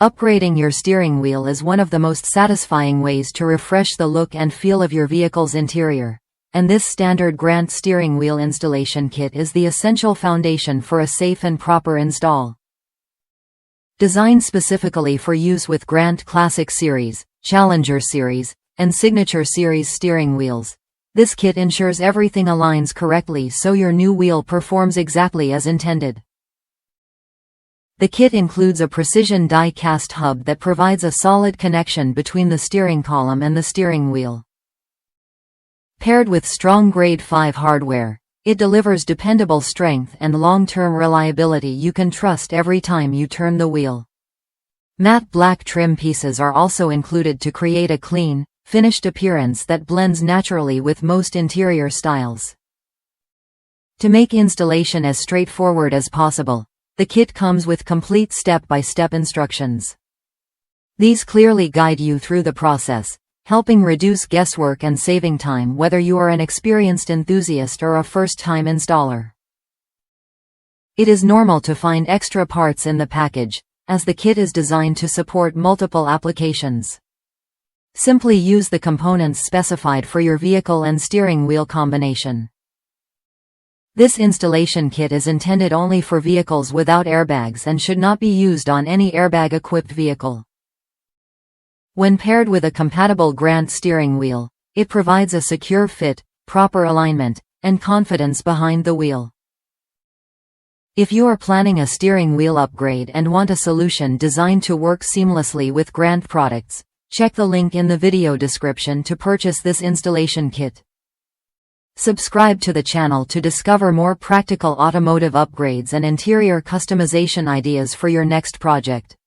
Upgrading your steering wheel is one of the most satisfying ways to refresh the look and feel of your vehicle's interior, and this standard Grant steering wheel installation kit is the essential foundation for a safe and proper install. Designed specifically for use with Grant Classic Series, Challenger Series, and Signature Series steering wheels, this kit ensures everything aligns correctly so your new wheel performs exactly as intended. The kit includes a precision die-cast hub that provides a solid connection between the steering column and the steering wheel. Paired with strong Grade 5 hardware, it delivers dependable strength and long-term reliability you can trust every time you turn the wheel. Matte black trim pieces are also included to create a clean, finished appearance that blends naturally with most interior styles. To make installation as straightforward as possible, the kit comes with complete step-by-step instructions. These clearly guide you through the process, helping reduce guesswork and saving time whether you are an experienced enthusiast or a first-time installer. It is normal to find extra parts in the package, as the kit is designed to support multiple applications. Simply use the components specified for your vehicle and steering wheel combination. This installation kit is intended only for vehicles without airbags and should not be used on any airbag-equipped vehicle. When paired with a compatible Grant steering wheel, it provides a secure fit, proper alignment, and confidence behind the wheel. If you are planning a steering wheel upgrade and want a solution designed to work seamlessly with Grant products, check the link in the video description to purchase this installation kit. Subscribe to the channel to discover more practical automotive upgrades and interior customization ideas for your next project.